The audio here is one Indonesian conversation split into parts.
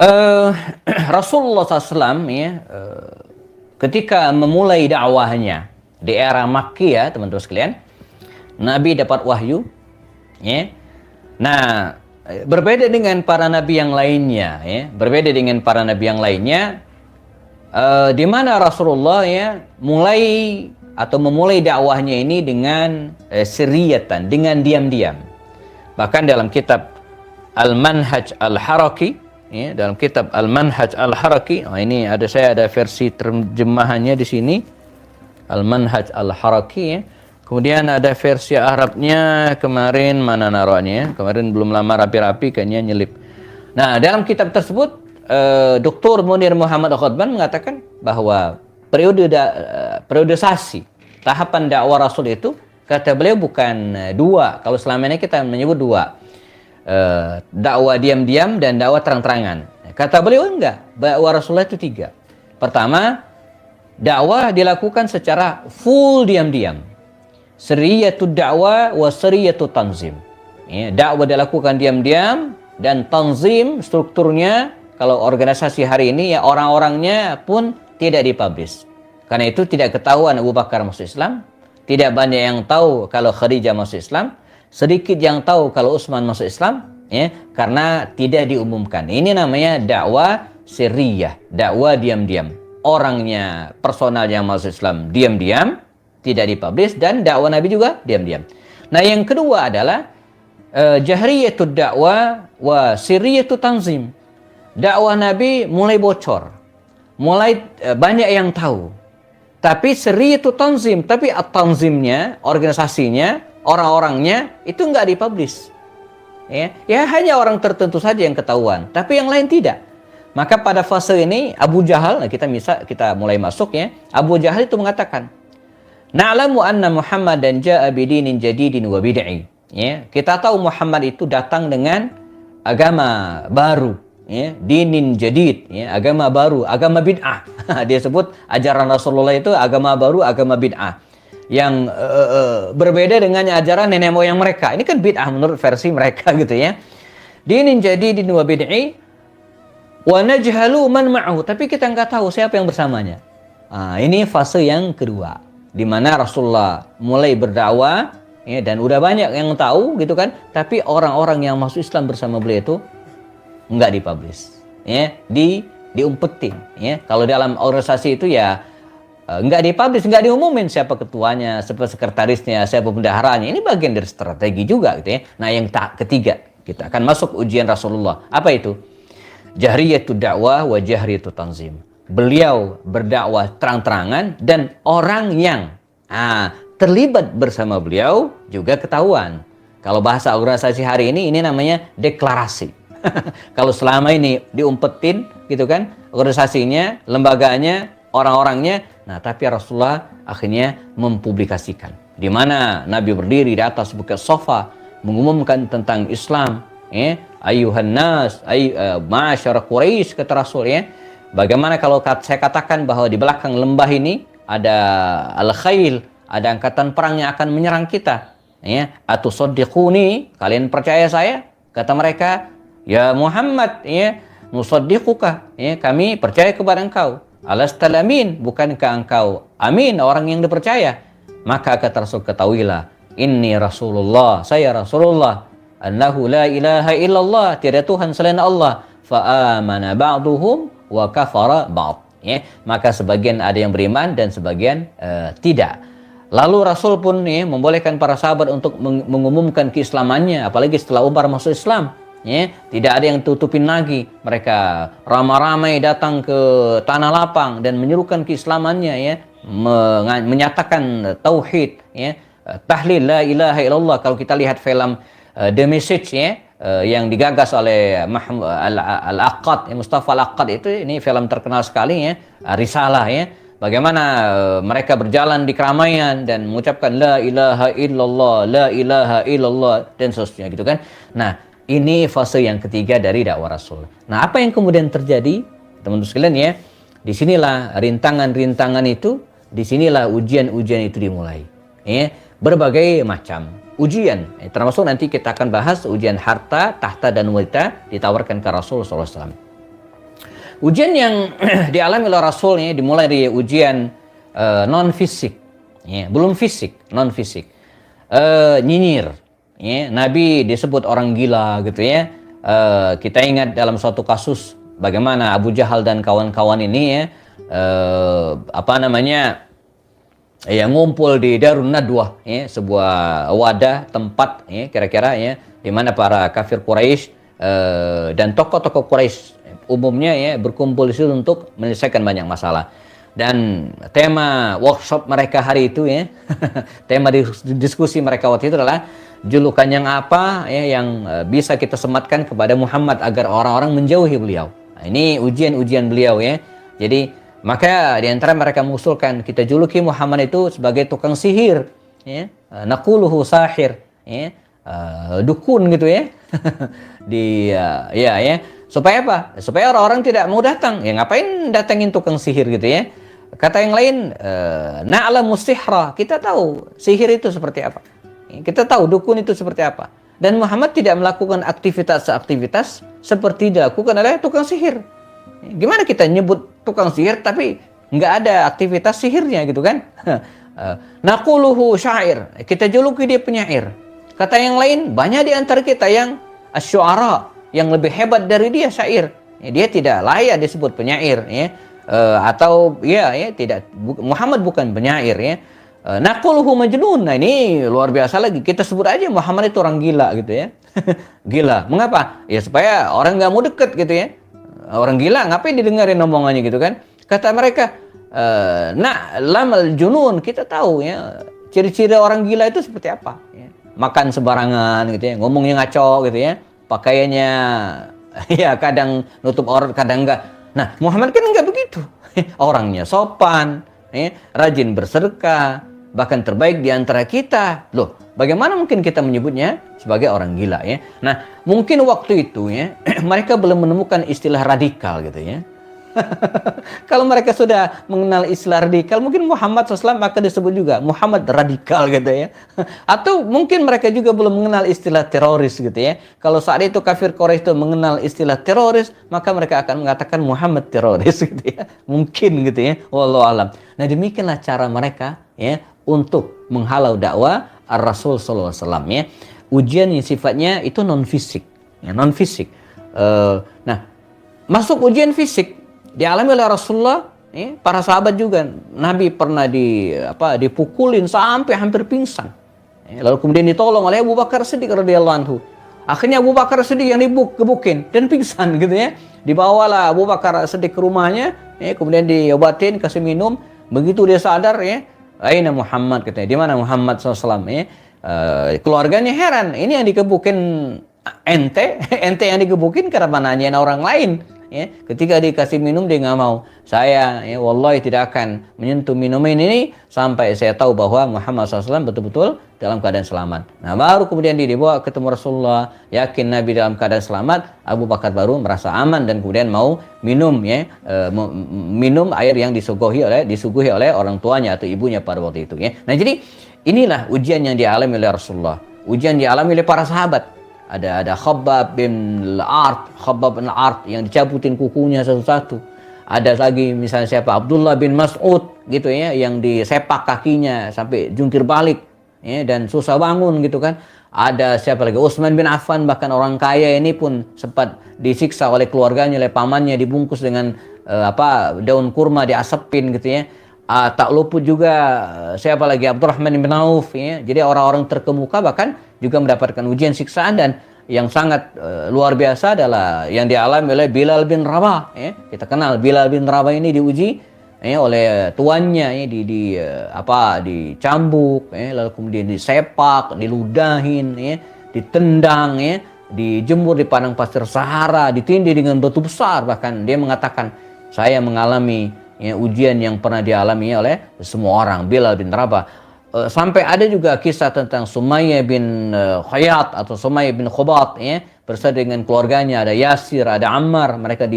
Eh, Rasulullah SAW ya, ketika memulai dakwahnya di era Makkiyah, teman-teman sekalian, Nabi dapat wahyu, ya. Nah, berbeda dengan para nabi yang lainnya, ya. Berbeda dengan para nabi yang lainnya, di mana Rasulullah ya memulai dakwahnya ini dengan sirriyatan, dengan diam-diam. Bahkan dalam kitab Al-Manhaj Al-Haraki, ya, dalam kitab Al-Manhaj Al-Haraki, ini saya ada versi terjemahannya di sini, Al-Manhaj Al-Haraki, ya. Kemudian ada versi Arabnya kemarin, mana naruhnya? Kemarin belum lama rapi-rapi kayaknya nyelip. Nah, dalam kitab tersebut Dr. Munir Muhammad Khotban mengatakan bahwa periodisasi tahapan dakwah Rasul itu, kata beliau, bukan dua. Kalau selama ini kita menyebut dua, dakwah diam-diam dan dakwah terang-terangan. Kata beliau enggak, dakwah Rasulullah itu tiga. Pertama, dakwah dilakukan secara full diam-diam. Sirriyatud dakwah wa sirriyatud tanzim. Ya, dakwah dilakukan diam-diam, dan tanzim strukturnya, kalau organisasi hari ini ya orang-orangnya pun tidak dipublish. Karena itu tidak ketahuan Abu Bakar masuk Islam, tidak banyak yang tahu kalau Khadijah masuk Islam, sedikit yang tahu kalau Utsman masuk Islam, ya, karena tidak diumumkan. Ini namanya dakwah sirriyah, dakwah diam-diam. Orangnya, personal yang masuk Islam diam-diam, tidak dipublish, dan dakwah Nabi juga diam-diam. Nah, yang kedua adalah jahriyatud dakwah wa sirriyatut tanzim. Dakwah Nabi mulai bocor, mulai banyak yang tahu. Tapi sirriyatut tanzim, tapi at-tanzimnya, organisasinya, orang-orangnya itu enggak dipublish. Ya, hanya orang tertentu saja yang ketahuan, tapi yang lain tidak. Maka pada fase ini Abu Jahal, kita mulai masuk ya. Abu Jahal itu mengatakan, "Na'lamu anna Muhammadan ja'a bidinin jadidin wa bid'i." Ya, kita tahu Muhammad itu datang dengan agama baru, ya, dinin jadid, ya, agama baru, agama bid'ah. Dia sebut ajaran Rasulullah itu agama baru, agama bid'ah, yang berbeda dengan ajaran nenek moyang mereka. Ini kan bid'ah menurut versi mereka gitu ya. Dinin jadidin wa bid'i wa najhalu man ma'ahu, tapi kita nggak tahu siapa yang bersamanya. Ini fase yang kedua, di mana Rasulullah mulai berdakwah, ya, dan udah banyak yang tahu gitu kan, tapi orang-orang yang masuk Islam bersama beliau itu enggak dipublish, ya, diumpetin, ya. Kalau dalam organisasi itu ya enggak dipublish, enggak diumumin siapa ketuanya, siapa sekretarisnya, siapa bendaharanya. Ini bagian dari strategi juga gitu ya. Nah, yang ketiga, kita akan masuk ujian Rasulullah. Apa itu? Jahriyatud dakwah wa jahriyatut tanzim. Beliau berdakwah terang-terangan, dan orang yang terlibat bersama beliau juga ketahuan. Kalau bahasa organisasi hari ini namanya deklarasi. Kalau selama ini diumpetin gitu kan, organisasinya, lembaganya, orang-orangnya. Nah, tapi Rasulullah akhirnya mempublikasikan, di mana Nabi berdiri di atas bukit Safa mengumumkan tentang Islam, ya. Ayuhan nas, ma'asyara Quraisy, kata Rasul, ya. Bagaimana kalau saya katakan bahwa di belakang lembah ini ada al-khail, ada angkatan perang yang akan menyerang kita, ya. Atusaddiquni, kalian percaya saya? Kata mereka, ya Muhammad, ya, nusaddiquka, ya, kami percaya kepada engkau. Alastal amin, bukankah engkau amin, orang yang dipercaya? Maka kata Rasul, ketahuilah, inni Rasulullah, saya Rasulullah, annahu la ilaha illallah, tiada Tuhan selain Allah, fa amana ba'duhum wa kafara ba'd, ya. Maka sebagian ada yang beriman dan sebagian tidak. Lalu Rasul pun, ya, membolehkan para sahabat untuk mengumumkan keislamannya, apalagi setelah Umar masuk Islam, ya. Tidak ada yang tutupin lagi. Mereka ramai-ramai datang ke tanah lapang dan menyerukan keislamannya, ya, menyatakan tauhid, ya, tahlil la ilaha illallah. Kalau kita lihat film The Message, ya, yang digagas oleh Al-Aqad, Mustafa Al-Aqad, ini film terkenal sekali, ya, Risalah, ya. Bagaimana mereka berjalan di keramaian dan mengucapkan la ilaha illallah, la ilaha illallah, dan seterusnya gitu kan. Nah, ini fase yang ketiga dari dakwah Rasul. Nah, apa yang kemudian terjadi, teman-teman sekalian, ya? Disinilah rintangan-rintangan itu, disinilah ujian-ujian itu dimulai, ya. Berbagai macam ujian, termasuk nanti kita akan bahas ujian harta, tahta, dan wanita ditawarkan ke Rasul SAW. Ujian yang dialami oleh Rasulnya dimulai dari ujian non fisik, ya, belum fisik, non fisik, nyinyir. Ya, Nabi disebut orang gila gitu ya. Kita ingat dalam suatu kasus bagaimana Abu Jahal dan kawan-kawan ini ya, apa namanya, ya, ngumpul di Darun Nadwah, ya, sebuah wadah tempat, ya, kira-kira ya, di mana para kafir Quraisy dan tokoh-tokoh Quraisy umumnya ya berkumpul di situ untuk menyelesaikan banyak masalah. Dan tema workshop mereka hari itu ya, tema diskusi mereka waktu itu adalah julukan yang apa ya yang bisa kita sematkan kepada Muhammad agar orang-orang menjauhi beliau. Nah, ini ujian-ujian beliau ya. Jadi maka di antara mereka mengusulkan kita juluki Muhammad itu sebagai tukang sihir, ya, naquluhu sahir, ya, dukun gitu ya. Ya, supaya apa? Supaya orang-orang tidak mau datang. Ya ngapain datengin tukang sihir gitu ya? Kata yang lain, na'lamu sihra, kita tahu sihir itu seperti apa. Kita tahu dukun itu seperti apa. Dan Muhammad tidak melakukan aktivitas seperti dilakukan oleh tukang sihir. Gimana kita nyebut tukang sihir tapi nggak ada aktivitas sihirnya gitu kan? Naquluhu syair, kita juluki dia penyair. Kata yang lain, banyak di antara kita yang asy'ara, yang lebih hebat dari dia syair. Ya, dia tidak layak disebut penyair ya. Atau ya tidak, Muhammad bukan penyair ya. Naquluhu majnun. Nah, ini luar biasa lagi. Kita sebut aja Muhammad itu orang gila gitu ya. Gila. Mengapa? Ya supaya orang nggak mau deket gitu ya. Orang gila ngapain didengarin omongannya gitu kan? Kata mereka, lamal junun, kita tahu ya ciri-ciri orang gila itu seperti apa ya. Makan sembarangan gitu ya, ngomongnya ngaco gitu ya. Pakaiannya ya kadang nutup aurat, kadang enggak. Nah, Muhammad kan enggak begitu. Orangnya sopan, ya, rajin bersedekah, bahkan terbaik di antara kita. Loh, bagaimana mungkin kita menyebutnya sebagai orang gila ya? Nah, mungkin waktu itu ya mereka belum menemukan istilah radikal gitu ya. Kalau mereka sudah mengenal istilah radikal, mungkin Muhammad SAW maka disebut juga Muhammad radikal gitu ya. Atau mungkin mereka juga belum mengenal istilah teroris gitu ya. Kalau saat itu kafir Quraisy itu mengenal istilah teroris, maka mereka akan mengatakan Muhammad teroris gitu ya. Mungkin gitu ya. Wallahu alam. Nah, demikianlah cara mereka ya untuk menghalau dakwah Rasul sallallahu alaihi wasallam ya. Ujian yang sifatnya itu non fisik, ya, non fisik. Nah, masuk ujian fisik dialami oleh Rasulullah, ya, para sahabat juga. Nabi pernah dipukulin sampai hampir pingsan. Ya, lalu kemudian ditolong oleh Abu Bakar Siddiq radhiyallahu anhu. Akhirnya Abu Bakar Siddiq yang digebukin dan pingsan gitu ya. Dibawalah Abu Bakar Siddiq ke rumahnya, ya, kemudian diobatin, kasih minum. Begitu dia sadar ya, aina Muhammad katanya. Di mana Muhammad SAW ya? Keluarganya heran. Ini yang digebukin ente yang digebukin karena nanyain orang lain. Ya, ketika dikasih minum dia nggak mau. Saya ya wallahi tidak akan menyentuh minuman ini sampai saya tahu bahwa Muhammad SAW betul-betul dalam keadaan selamat. Nah, baru kemudian dibawa ketemu Rasulullah, yakin Nabi dalam keadaan selamat. Abu Bakar baru merasa aman dan kemudian mau minum ya, minum air yang disuguhi oleh orang tuanya atau ibunya pada waktu itu ya. Nah, jadi inilah ujian yang dialami oleh Rasulullah, ujian dialami oleh para sahabat. Ada Khabbab bin al-Art yang dicabutin kukunya satu-satu. Ada lagi misalnya siapa? Abdullah bin Mas'ud gitu ya, yang disepak kakinya sampai jungkir balik ya, dan susah bangun gitu kan. Ada siapa lagi? Utsman bin Affan, bahkan orang kaya ini pun sempat disiksa oleh keluarganya, oleh pamannya, dibungkus dengan daun kurma diasepin gitu ya. Tak luput juga siapa lagi? Abdurrahman bin Auf ya. Jadi orang-orang terkemuka bahkan juga mendapatkan ujian siksaan, dan yang sangat luar biasa adalah yang dialami oleh Bilal bin Rabah ya. Kita kenal Bilal bin Rabah ini diuji ya oleh tuannya ya, dicambuk ya, lalu kemudian disepak, diludahin ya, ditendang ya, dijemur di padang pasir Sahara, ditindih dengan batu besar. Bahkan dia mengatakan, saya mengalami ya, ujian yang pernah dialami oleh semua orang, Bilal bin Rabah. Sampai ada juga kisah tentang Sumayyah bin Khayat atau Sumayyah bin Khubat ya, bersama dengan keluarganya, ada Yasir, ada Ammar. Mereka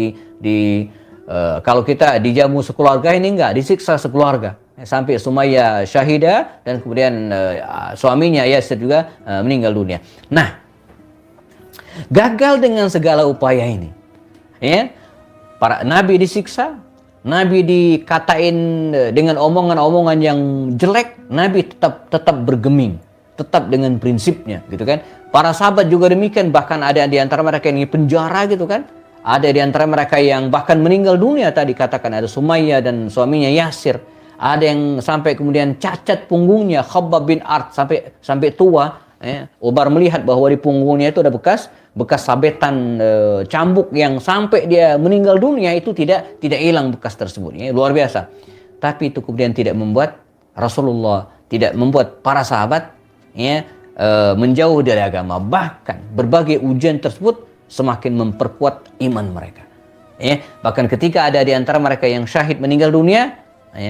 kalau kita dijamu sekeluarga, ini enggak, disiksa sekeluarga sampai Sumayyah syahidah dan kemudian suaminya Yasir juga meninggal dunia. Nah, gagal dengan segala upaya ini ya, para nabi disiksa, nabi dikatain dengan omongan-omongan yang jelek, nabi tetap bergeming, tetap dengan prinsipnya, gitu kan. Para sahabat juga demikian, bahkan ada di antara mereka yang penjara, gitu kan. Ada di antara mereka yang bahkan meninggal dunia, tadi katakan ada Sumayyah dan suaminya Yasir. Ada yang sampai kemudian cacat punggungnya, Khabbab bin Art sampai tua. Umar melihat bahwa di punggungnya itu ada bekas sabetan cambuk yang sampai dia meninggal dunia itu tidak hilang bekas tersebut. Luar biasa. Tapi itu kemudian tidak membuat Rasulullah, tidak membuat para sahabat menjauh dari agama. Bahkan berbagai ujian tersebut semakin memperkuat iman mereka. Bahkan ketika ada di antara mereka yang syahid meninggal dunia,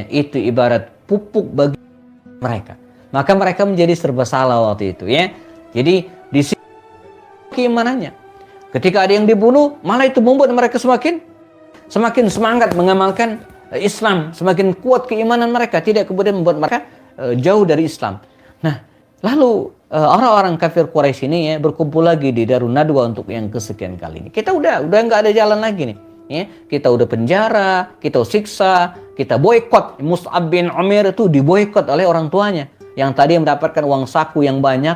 itu ibarat pupuk bagi mereka. Maka mereka menjadi serba salah waktu itu. Jadi di sini keimanannya. Ketika ada yang dibunuh, malah itu membuat mereka semakin semangat mengamalkan Islam, semakin kuat keimanan mereka, tidak kemudian membuat mereka jauh dari Islam. Nah, lalu orang-orang kafir Quraisy ini berkumpul lagi di Darun Nadwa untuk yang kesekian kali ini. Kita udah nggak ada jalan lagi nih. Kita udah penjara, kita siksa, kita boykot. Mus'ab bin Umair itu diboykot oleh orang tuanya yang tadi mendapatkan uang saku yang banyak,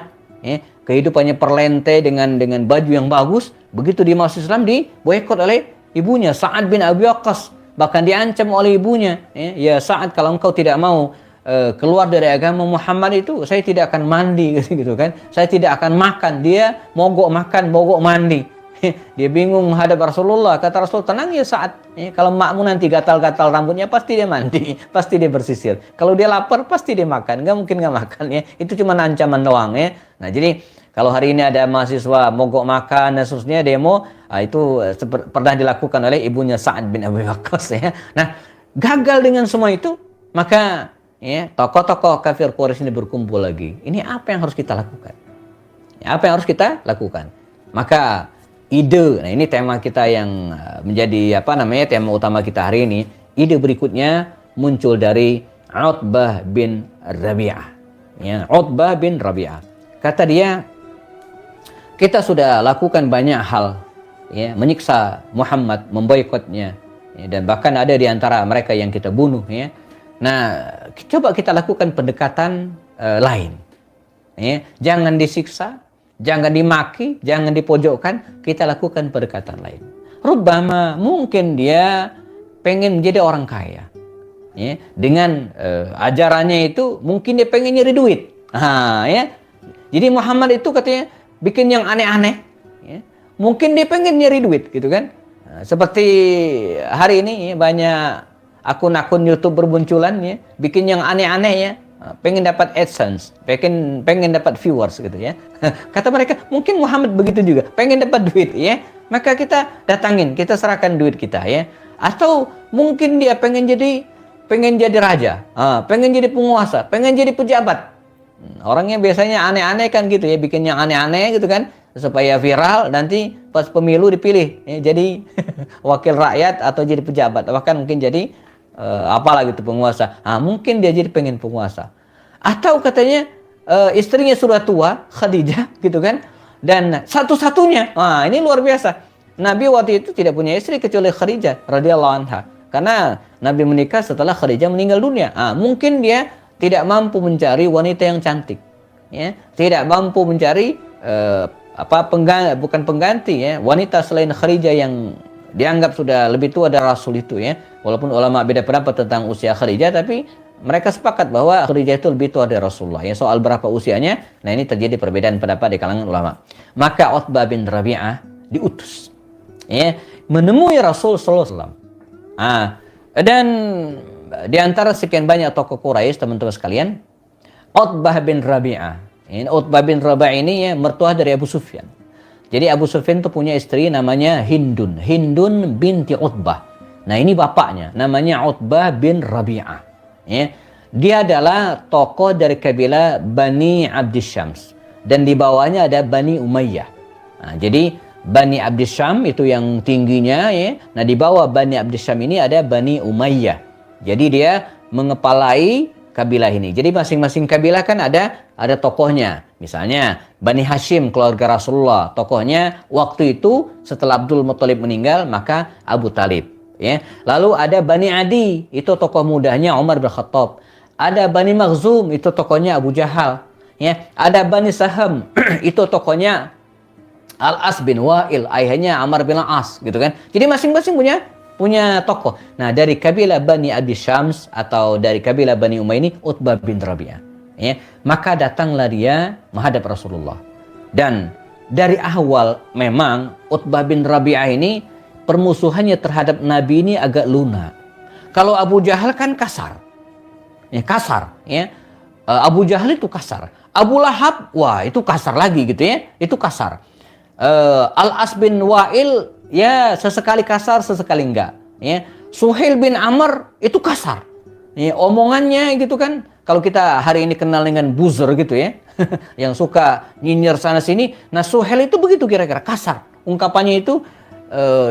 kehidupannya perlente dengan baju yang bagus. Begitu dia masuk Islam, diboykot oleh ibunya Sa'ad bin Abi Waqqas, bahkan diancam oleh ibunya, ya Sa'ad, kalau engkau tidak mau keluar dari agama Muhammad itu, saya tidak akan mandi, gitu kan. Saya tidak akan makan. Dia mogok makan, mogok mandi. Dia bingung menghadap Rasulullah. Kata Rasul, tenang ya Sa'ad. Kalau makmu nanti gatal-gatal rambutnya, pasti dia mandi, pasti dia bersisir. Kalau dia lapar, pasti dia makan. Nggak mungkin nggak makan. Itu cuma ancaman doang. Nah, jadi kalau hari ini ada mahasiswa mogok makan dan seterusnya, demo, itu pernah dilakukan oleh ibunya Sa'ad bin Abi Waqqas. Nah, gagal dengan semua itu, maka tokoh-tokoh kafir Quraisy ini berkumpul lagi. Ini apa yang harus kita lakukan? Apa yang harus kita lakukan? Maka ide, nah ini tema kita yang menjadi tema utama kita hari ini. Ide berikutnya muncul dari Utbah bin Rabi'ah. Utbah bin Rabi'ah. Kata dia, kita sudah lakukan banyak hal, menyiksa Muhammad, memboikotnya, dan bahkan ada di antara mereka yang kita bunuh. Nah, coba kita lakukan pendekatan lain. Jangan disiksa, jangan dimaki, jangan dipojokkan. Kita lakukan pendekatan lain. Rubbama mungkin dia pengen menjadi orang kaya. Dengan ajarannya itu mungkin dia pengen nyari duit. Jadi Muhammad itu katanya bikin yang aneh-aneh. Mungkin dia pengen nyari duit, gitu kan. Seperti hari ini banyak akun-akun YouTube bermunculan, bikin yang aneh-aneh, pengen dapat AdSense, pengen dapat viewers, gitu ya. Kata mereka, mungkin Muhammad begitu juga, pengen dapat duit, maka kita datangin, kita serahkan duit kita, Atau mungkin dia pengen jadi raja, pengen jadi penguasa, pengen jadi pejabat. Orangnya biasanya aneh-aneh kan gitu, bikin yang aneh-aneh gitu kan, supaya viral, nanti pas pemilu dipilih, jadi wakil rakyat atau jadi pejabat, bahkan mungkin jadi apalah gitu penguasa. Mungkin dia jadi pengen penguasa. Atau katanya istrinya sudah tua, Khadijah, gitu kan, dan satu-satunya. Ini luar biasa. Nabi waktu itu tidak punya istri kecuali Khadijah radhiyallahu anha, karena Nabi menikah setelah Khadijah meninggal dunia. Mungkin dia tidak mampu mencari wanita yang cantik, tidak mampu mencari bukan pengganti, wanita selain Khadijah yang dianggap sudah lebih tua dari Rasul itu, Walaupun ulama beda pendapat tentang usia Khadijah, tapi mereka sepakat bahwa Khadijah itu lebih tua dari Rasulullah. Soal berapa usianya, nah ini terjadi perbedaan pendapat di kalangan ulama. Maka Utbah bin Rabi'ah diutus, menemui Rasul sallallahu alaihi wasallam. Dan di antara sekian banyak tokoh Quraisy, teman-teman sekalian, Utbah bin Rabi'ah. Utbah bin Rabi'ah ini mertua dari Abu Sufyan. Jadi Abu Sufyan itu punya istri namanya Hindun binti Utbah. Nah, ini bapaknya namanya Utbah bin Rabi'ah. Dia adalah tokoh dari kabilah Bani Abdisyams, dan di bawahnya ada Bani Umayyah. Jadi Bani Abdisyam itu yang tingginya, Nah, di bawah Bani Abdisyam ini ada Bani Umayyah. Jadi dia mengepalai kabilah ini. Jadi masing-masing kabilah kan ada tokohnya. Misalnya Bani Hashim, keluarga Rasulullah, tokohnya waktu itu setelah Abdul Muthalib meninggal, maka Abu Talib. Ya. Lalu ada Bani Adi, itu tokoh mudanya Umar bin Khattab. Ada Bani Makhzum, itu tokohnya Abu Jahal. Ya. Ada Bani Saham, itu tokohnya Al-As bin Wa'il, ayahnya Amr bin As, gitu kan. Jadi masing-masing punya tokoh. Nah, dari kabilah Bani Abi Syams atau dari kabilah Bani Umayyah ini Utbah bin Rabi'ah. Ya. Maka datanglah dia menghadap Rasulullah. Dan dari awal memang Utbah bin Rabi'ah ini permusuhannya terhadap Nabi ini agak lunak. Kalau Abu Jahal kan kasar. Ya, kasar, ya. Abu Jahal itu kasar. Abu Lahab, wah itu kasar lagi gitu ya. Itu kasar. Al-As bin Wa'il, ya sesekali kasar, sesekali enggak. Ya. Suhail bin Amr itu kasar. Ya, omongannya gitu kan. Kalau kita hari ini kenal dengan buzzer gitu ya, yang suka nyinyir sana sini. Nah Suhail itu begitu kira-kira, kasar. Ungkapannya itu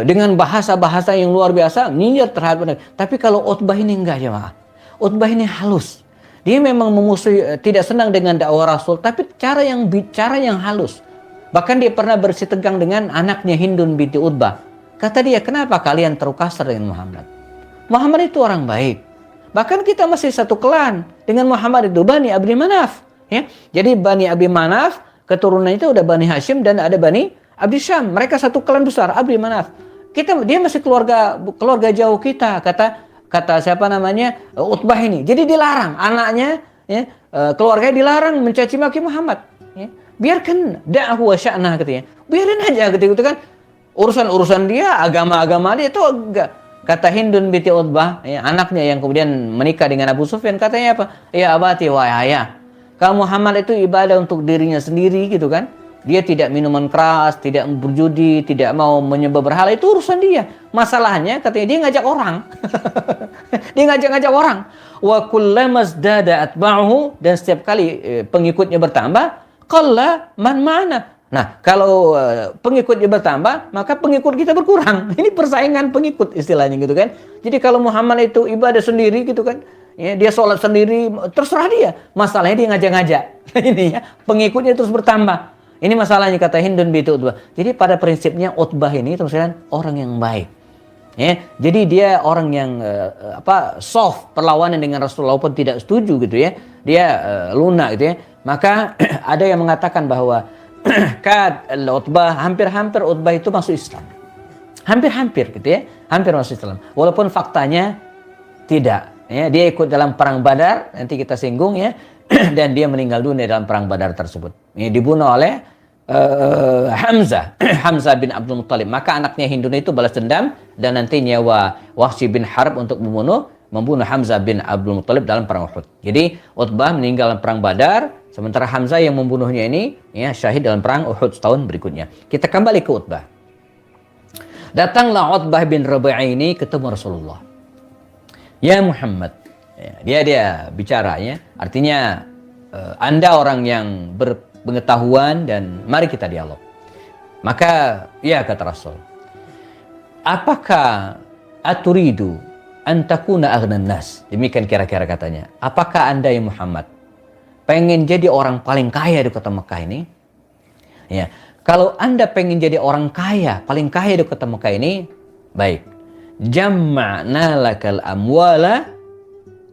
dengan bahasa-bahasa yang luar biasa, nyinyir terhadap Nabi. Tapi kalau Utbah ini enggak jemaah. Utbah ini halus. Dia memang memusuhi, tidak senang dengan dakwah Rasul, tapi cara yang halus. Bahkan dia pernah bersitegang dengan anaknya Hindun binti Utbah. Kata dia, kenapa kalian terlalu kasar dengan Muhammad? Muhammad itu orang baik. Bahkan kita masih satu klan dengan Muhammad itu, Bani Abdi Manaf. Ya? Jadi Bani Abdi Manaf, keturunan itu ada Bani Hashim dan ada Bani Abdi Syam. Mereka satu klan besar, Abdi Manaf. Dia masih keluarga jauh kita, kata siapa namanya, Utbah ini. Jadi dilarang anaknya, ya, keluarganya dilarang mencaci maki Muhammad. Ya. Biarkan dakwah sya'nah katanya. Biarin aja gitu kan. Urusan dia, agama-agama dia itu enggak. Kata Hindun binti Utbah, ya, anaknya yang kemudian menikah dengan Abu Sufyan, katanya apa? Ya abati wa ayah. Kalau Muhammad itu ibadah untuk dirinya sendiri gitu kan. Dia tidak minuman keras, tidak berjudi, tidak mau menyembah berhala, itu urusan dia. Masalahnya katanya dia ngajak orang. Dia ngajak orang. Wa kullamazdada atba'uhu, dan setiap kali pengikutnya bertambah, qalla man ma'ana. Nah, kalau pengikutnya bertambah, maka pengikut kita berkurang. Ini persaingan pengikut istilahnya gitu kan. Jadi kalau Muhammad itu ibadah sendiri gitu kan, ya, dia sholat sendiri, terserah dia. Masalahnya dia ngajak-ngajak. Ini ya, pengikutnya terus bertambah. Ini masalahnya, kata Hindun binti Utbah. Jadi pada prinsipnya Utbah ini terusnya orang yang baik. Ya, jadi dia orang yang soft perlawanan dengan Rasulullah pun tidak setuju gitu ya. Dia lunak gitu ya. Maka ada yang mengatakan bahwa Utbah, hampir-hampir Utbah itu masuk Islam. Hampir-hampir gitu ya. Hampir masuk Islam. Walaupun faktanya tidak. Ya, dia ikut dalam perang Badar, nanti kita singgung ya. Dan dia meninggal dunia dalam perang Badar tersebut. Ini dibunuh oleh Hamzah bin Abdul Muttalib. Maka anaknya Hindun itu balas dendam dan nanti nyawa Wahsy bin Harb untuk membunuh Hamzah bin Abdul Muttalib dalam perang Uhud. Jadi Utbah meninggal dalam perang Badar, sementara Hamzah yang membunuhnya ini ya syahid dalam perang Uhud setahun berikutnya. Kita kembali ke Utbah. Datanglah Utbah bin Rabi'ah ini ketemu Rasulullah. Ya Muhammad, ya, dia bicara ya. Artinya Anda orang yang berpengetahuan dan mari kita dialog. Maka ya kata Rasul, apakah aturidu antakuna aghnan nas? Demikian kira-kira katanya. Apakah Anda ya Muhammad pengen jadi orang paling kaya di kota Mekah ini? Ya, kalau Anda pengen jadi orang kaya, paling kaya di kota Mekah ini, baik. Jamma'na lakal amwala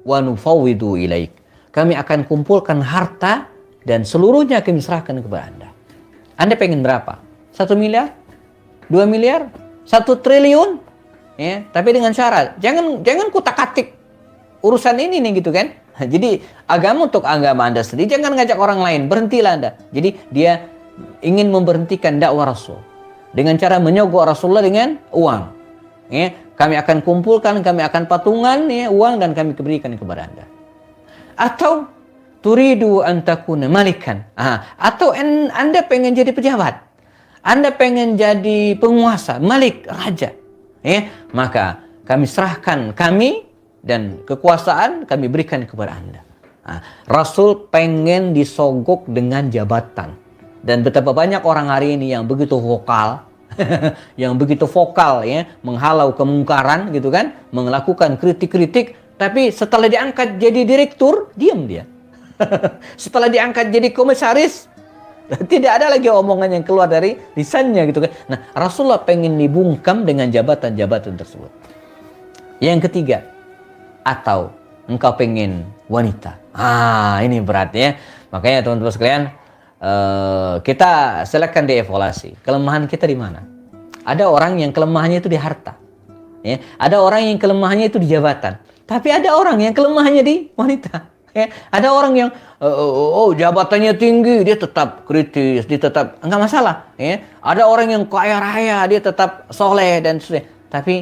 wa nufawwidu ilaik. Kami akan kumpulkan harta dan seluruhnya kami serahkan kepada Anda. Anda pengen berapa? 1 miliar? 2 miliar? 1 triliun? Ya, tapi dengan syarat jangan kutak-atik urusan ini nih gitu kan. Jadi agama untuk agama Anda sendiri, jangan ngajak orang lain, berhentilah Anda. Jadi dia ingin memberhentikan dakwah Rasul dengan cara menyogok Rasulullah dengan uang. Ya, kami akan kumpulkan, kami akan patungan ya, uang dan kami berikan kepada Anda. Atau turidu an takuna malikan. Atau Anda pengen jadi pejabat. Anda pengen jadi penguasa, malik, raja. Ya, maka kami serahkan kami dan kekuasaan kami berikan kepada Anda. Rasul pengen disogok dengan jabatan. Dan betapa banyak orang hari ini yang begitu vokal, yang begitu vokal ya, menghalau kemungkaran gitu kan, melakukan kritik-kritik, tapi setelah diangkat jadi direktur, diam dia. Setelah diangkat jadi komisaris, tidak ada lagi omongan yang keluar dari lisannya gitu kan. Nah, Rasulullah pengen dibungkam dengan jabatan-jabatan tersebut. Yang ketiga, atau engkau pengen wanita. Ini berat ya. Makanya teman-teman sekalian, kita silakan dievaluasi. Kelemahan kita di mana? Ada orang yang kelemahannya itu di harta. Ya. Ada orang yang kelemahannya itu di jabatan. Tapi ada orang yang kelemahannya di wanita. Ya. Ada orang yang jabatannya tinggi, dia tetap kritis, dia tetap enggak masalah. Ya. Ada orang yang kaya raya, dia tetap soleh dan sebagainya. Tapi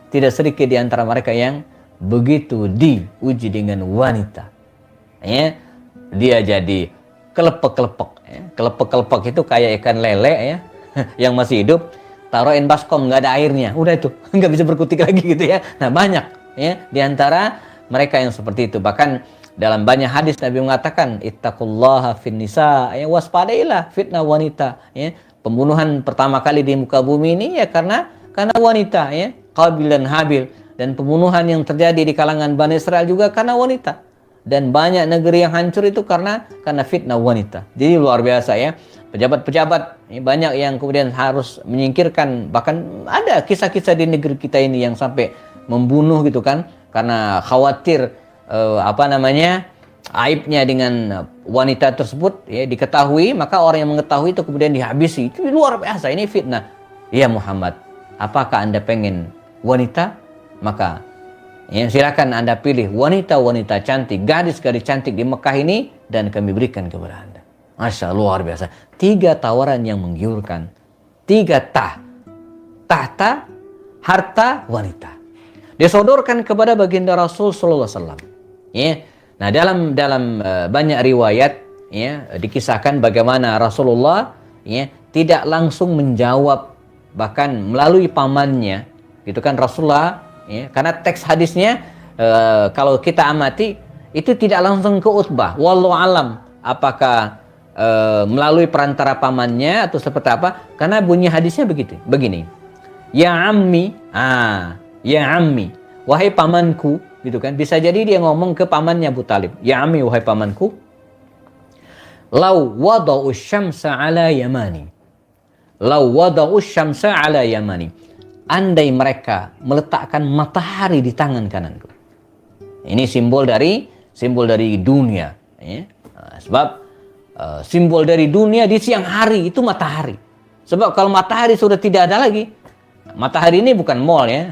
tidak sedikit di antara mereka yang begitu diuji dengan wanita, ya, dia jadi kelepek-kelepek. Ya. Kelepek-kelepek itu kayak ikan lele ya, yang masih hidup. Taruhin baskom nggak ada airnya, udah itu nggak bisa berkutik lagi gitu ya. Nah banyak ya di antara mereka yang seperti itu. Bahkan dalam banyak hadis Nabi mengatakan ittaqullaha fin nisa, ya, waspadailah fitnah wanita. Ya. Pembunuhan pertama kali di muka bumi ini ya karena wanita ya, Qabil dan Habil. Dan pembunuhan yang terjadi di kalangan Bani Israel juga karena wanita. Dan banyak negeri yang hancur itu karena fitnah wanita. Jadi luar biasa ya. Pejabat-pejabat banyak yang kemudian harus menyingkirkan. Bahkan ada kisah-kisah di negeri kita ini yang sampai membunuh gitu kan. Karena khawatir aibnya dengan wanita tersebut ya diketahui. Maka orang yang mengetahui itu kemudian dihabisi. Itu luar biasa, ini fitnah. Ya Muhammad, apakah Anda pengen wanita? Maka ya, silakan Anda pilih wanita-wanita cantik, gadis-gadis cantik di Mekah ini dan kami berikan kepada Anda. Masya Allah, luar biasa. 3 tawaran yang menggiurkan. 3 tahta, harta, wanita. Disodorkan kepada baginda Rasul Sallallahu Alaihi Wasallam. Ya. Nah dalam banyak riwayat ya dikisahkan bagaimana Rasulullah ya tidak langsung menjawab, bahkan melalui pamannya, gitu kan Rasulullah. Ya, karena teks hadisnya kalau kita amati itu tidak langsung ke Utbah. Wallahu alam apakah melalui perantara pamannya atau seperti apa? Karena bunyi hadisnya begini. Ya ammi, ya ammi, wahai pamanku, gitu kan? Bisa jadi dia ngomong ke pamannya Abu Talib. Ya ammi, wahai pamanku. Lau wada'u syamsa ala yamani. Lau wada'u syamsa ala yamani. Andai mereka meletakkan matahari di tangan kananku. Ini simbol dari dunia. Ya. Sebab simbol dari dunia di siang hari itu matahari. Sebab kalau matahari sudah tidak ada lagi, matahari ini bukan mall ya.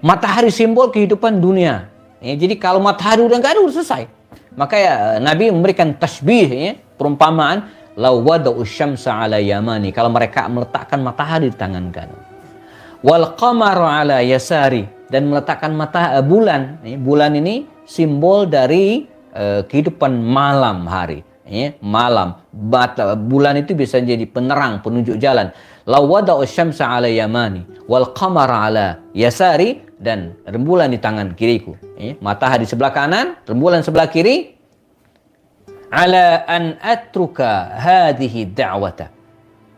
Matahari simbol kehidupan dunia. Ya, jadi kalau matahari udah nggak ada, udah selesai. Maka ya, Nabi memberikan tasbih, ya, perumpamaan, lau wada'u syamsa ala yamani, kalau mereka meletakkan matahari di tangan kanan. Wal qamaru ala yasari, dan meletakkan bulan. Ya, bulan ini simbol dari kehidupan malam hari. Ya, malam. Bulan itu bisa jadi penerang, penunjuk jalan. Lau wada'u syamsa ala yamani, wal qamara ala yasari, dan rembulan di tangan kiriku. Ya, matahari sebelah kanan, rembulan sebelah kiri. Ala an atruka hadhihi da'wata.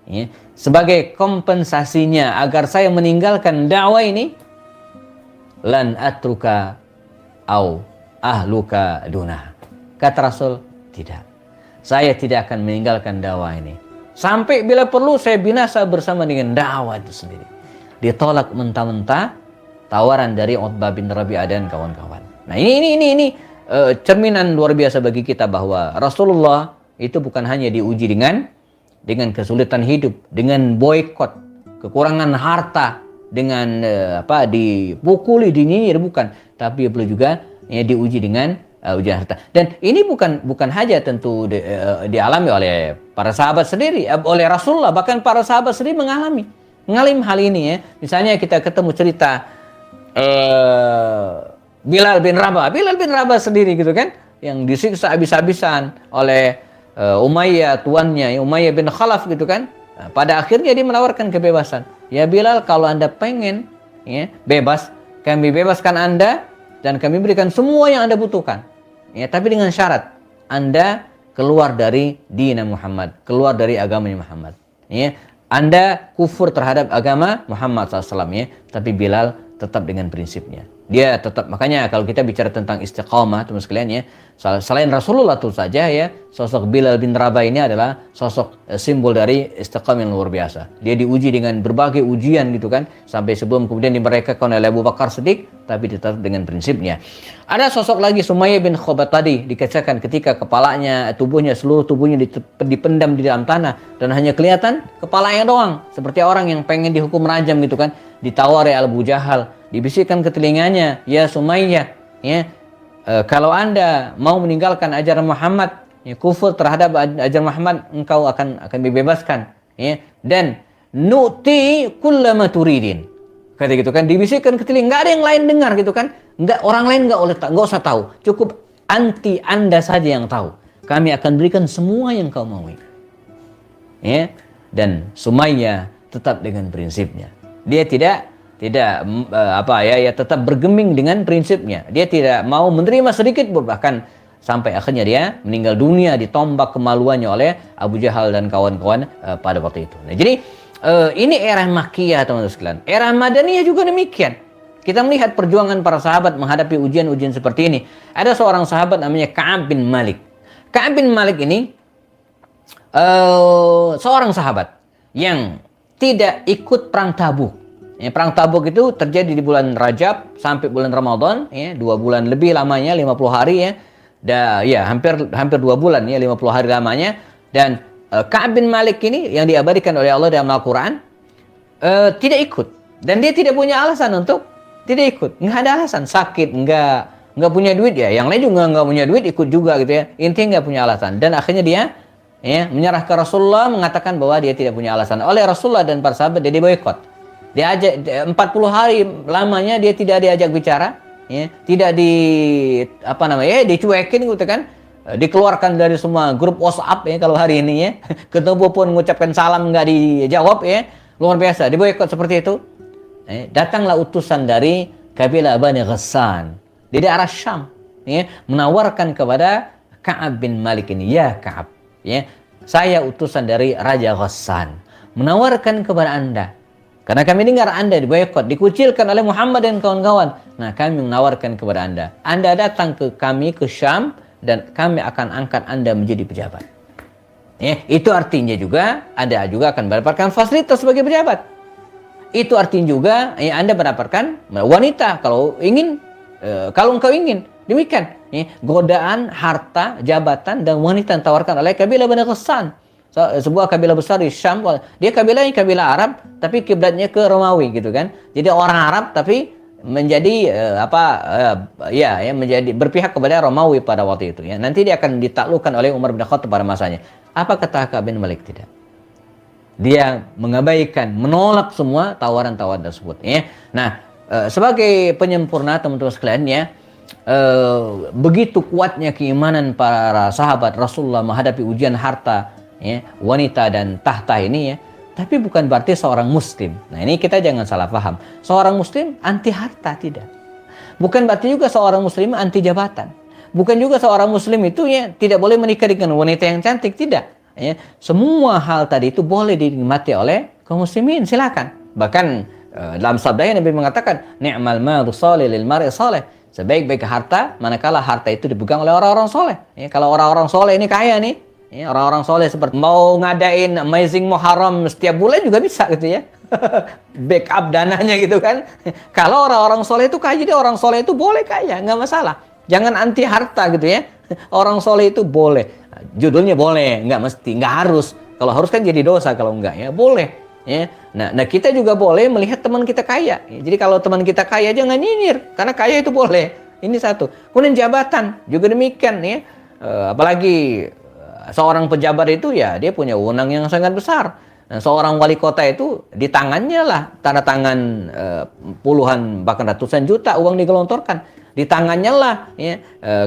Ya, sebagai kompensasinya agar saya meninggalkan dakwah ini, lan atruka au ahluka dunah. Kata Rasul, tidak. Saya tidak akan meninggalkan dakwah ini. Sampai bila perlu saya binasa bersama dengan dakwah itu sendiri. Ditolak mentah-mentah tawaran dari Utbah bin Rabi'ah dan kawan-kawan. Nah ini cerminan luar biasa bagi kita bahwa Rasulullah itu bukan hanya diuji dengan kesulitan hidup, dengan boykot, kekurangan harta, dengan dipukuli, dinyinyir, bukan, tapi beliau juga ya, diuji dengan ujian harta. Dan ini bukan hanya tentu dialami oleh para sahabat sendiri, oleh Rasulullah, bahkan para sahabat sendiri mengalami hal ini ya. Misalnya kita ketemu cerita Bilal bin Rabah sendiri gitu kan, yang disiksa habis-habisan oleh Umayyah, tuannya Umayyah bin Khalaf gitu kan. Nah, pada akhirnya dia menawarkan kebebasan. Ya Bilal, kalau Anda pengen ya bebas, kami bebaskan Anda dan kami berikan semua yang Anda butuhkan. Ya, tapi dengan syarat Anda keluar dari dina Muhammad, keluar dari agamanya Muhammad. Ya, Anda kufur terhadap agama Muhammad SAW ya, tapi Bilal tetap dengan prinsipnya. Dia tetap, makanya kalau kita bicara tentang istiqamah teman sekalian ya, selain Rasulullah itu saja ya, sosok Bilal bin Rabah ini adalah sosok simbol dari istiqamah yang luar biasa. Dia diuji dengan berbagai ujian gitu kan, sampai sebelum kemudian dimerdekakan oleh Abu Bakar Siddiq, tapi tetap dengan prinsipnya. Ada sosok lagi Sumayyah bin Khobat tadi, dikatakan ketika kepalanya, tubuhnya, seluruh tubuhnya dipendam di dalam tanah dan hanya kelihatan kepalanya doang, seperti orang yang pengen dihukum rajam gitu kan. Ditawari Abu Jahal, dibisikkan ke telinganya, ya Sumayyah, ya kalau Anda mau meninggalkan ajaran Muhammad, ya, kufur terhadap ajaran Muhammad, engkau akan dibebaskan, ya, dan nuti kullama turidin, kata gitu kan, dibisikkan ke telinga, nggak ada yang lain dengar gitu kan, nggak, orang lain nggak usah tahu, cukup Anda saja yang tahu, kami akan berikan semua yang kau mau, ya. Dan Sumayyah tetap dengan prinsipnya. Dia tidak tetap bergeming dengan prinsipnya. Dia tidak mau menerima sedikit pun, bahkan sampai akhirnya dia meninggal dunia ditombak kemaluannya oleh Abu Jahal dan kawan-kawan pada waktu itu. Nah, jadi ini era Makkiyah teman-teman sekalian. Era Madaniyah juga demikian. Kita melihat perjuangan para sahabat menghadapi ujian-ujian seperti ini. Ada seorang sahabat namanya Ka'ab bin Malik. Ka'ab bin Malik ini seorang sahabat yang tidak ikut perang Tabuk. Ya, perang Tabuk itu terjadi di bulan Rajab sampai bulan Ramadan, ya, 2 bulan lebih lamanya, 50 hari ya. Hampir 2 bulan ya, 50 hari lamanya. Dan Ka'ab bin Malik ini yang diabadikan oleh Allah dalam Al-Qur'an tidak ikut. Dan dia tidak punya alasan untuk tidak ikut. Nggak ada alasan, sakit, nggak punya duit ya. Yang lain juga nggak punya duit, ikut juga gitu ya. Intinya nggak punya alasan. Dan akhirnya dia menyerah ke Rasulullah, mengatakan bahwa dia tidak punya alasan. Oleh Rasulullah dan para sahabat dia diboikot. Dia ajak 40 hari lamanya dia tidak diajak bicara, ya, tidak dicuekin gitu kan, dikeluarkan dari semua grup WhatsApp ya kalau hari ini ya. Ketemu pun mengucapkan salam nggak dijawab ya, luar biasa, diboikot seperti itu. Datanglah utusan dari kabilah Bani Ghassan di daerah Syam, ya, menawarkan kepada Ka'ab bin Malik ini, ya Ka'ab, ya, saya utusan dari Raja Ghassan, menawarkan kepada Anda. Karena kami dengar Anda diboikot, dikucilkan oleh Muhammad dan kawan-kawan. Nah, kami menawarkan kepada Anda. Anda datang ke kami, ke Syam, dan kami akan angkat Anda menjadi pejabat. Ya, itu artinya juga Anda juga akan mendapatkan fasilitas sebagai pejabat. Itu artinya juga Anda mendapatkan wanita kalau engkau ingin. Demikian. Ya, godaan, harta, jabatan, dan wanita yang ditawarkan oleh kabilah Bani Ghassan. Sebuah kabilah besar di Syam. Dia kabilahnya kabilah Arab, tapi kiblatnya ke Romawi gitu kan. Jadi orang Arab tapi menjadi menjadi berpihak kepada Romawi pada waktu itu ya. Nanti dia akan ditaklukkan oleh Umar bin Khattab pada masanya. Apa kata Ka'ab bin Malik? Tidak. Dia mengabaikan, menolak semua tawaran-tawaran tersebut ya. Nah, sebagai penyempurna teman-teman sekalian ya, begitu kuatnya keimanan para sahabat Rasulullah menghadapi ujian harta, ya, wanita dan tahta ini ya, tapi bukan berarti seorang muslim. Nah, ini kita jangan salah paham. Seorang muslim anti harta, tidak. Bukan berarti juga seorang muslim anti jabatan. Bukan juga seorang muslim itu ya tidak boleh menikah dengan wanita yang cantik, tidak. Ya, semua hal tadi itu boleh dinikmati oleh kaum muslimin, silakan. Bahkan dalam sabdanya Nabi mengatakan, ni'mal malu salih lil mar'i salih. Sebaik-baik harta manakala harta itu dipegang oleh orang-orang soleh. Ya, kalau orang-orang soleh ini kaya nih, ya, orang-orang soleh seperti mau ngadain Amazing Muharram setiap bulan juga bisa gitu ya. Backup dananya gitu kan. Kalau orang-orang soleh itu kaya, jadi orang soleh itu boleh kaya, nggak masalah. Jangan anti harta gitu ya. Orang soleh itu boleh. Judulnya boleh, nggak mesti, nggak harus. Kalau harus kan jadi dosa, kalau nggak ya boleh. Ya. Nah kita juga boleh melihat teman kita kaya. Jadi kalau teman kita kaya jangan nyinyir, karena kaya itu boleh. Ini satu. Kemudian jabatan juga demikian ya. Apalagi seorang pejabat itu ya dia punya wewenang yang sangat besar. Nah, seorang wali kota itu di tangannya lah tanda tangan puluhan bahkan ratusan juta uang digelontorkan. Di tangannya lah ya,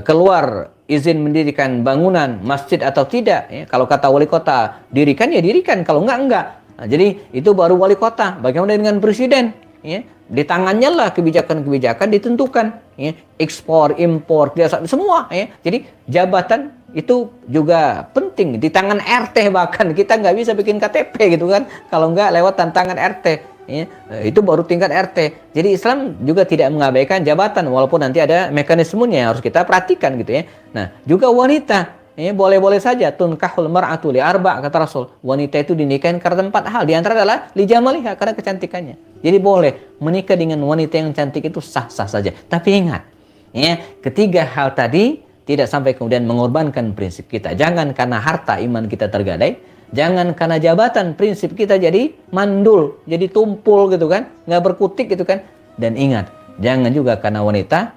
keluar izin mendirikan bangunan masjid atau tidak. Ya. Kalau kata wali kota dirikan ya dirikan, kalau enggak. Nah, jadi itu baru wali kota. Bagaimana dengan presiden? Ya. Di tangannya lah kebijakan-kebijakan ditentukan. Ya. Ekspor, impor, semua. Ya. Jadi jabatan itu juga penting. Di tangan RT bahkan kita nggak bisa bikin KTP gitu kan. Kalau nggak lewat tantangan RT. ya, itu baru tingkat RT. Jadi Islam juga tidak mengabaikan jabatan, walaupun nanti ada mekanismenya yang harus kita perhatikan gitu ya. Nah, juga wanita, ya, boleh-boleh saja tunkahul mar'atu li arba', kata Rasul. Wanita itu dinikahin karena 4 hal. Di antara adalah li jamaliha, karena kecantikannya. Jadi boleh menikah dengan wanita yang cantik, itu sah-sah saja. Tapi ingat, ya, ketiga hal tadi tidak sampai kemudian mengorbankan prinsip kita. Jangan karena harta iman kita tergadai. Jangan karena jabatan prinsip kita jadi mandul, jadi tumpul gitu kan, nggak berkutik gitu kan. Dan ingat, jangan juga karena wanita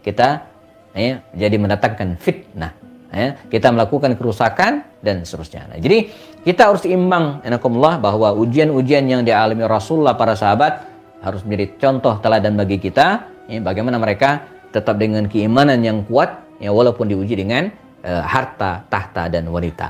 kita ya, jadi mendatangkan fitnah. Ya, kita melakukan kerusakan dan seterusnya. Nah, jadi kita harus imbang, anakumullah, bahwa ujian-ujian yang dialami Rasulullah, para sahabat, harus menjadi contoh teladan bagi kita. Ya, bagaimana mereka tetap dengan keimanan yang kuat, ya, walaupun diuji dengan harta, tahta, dan wanita.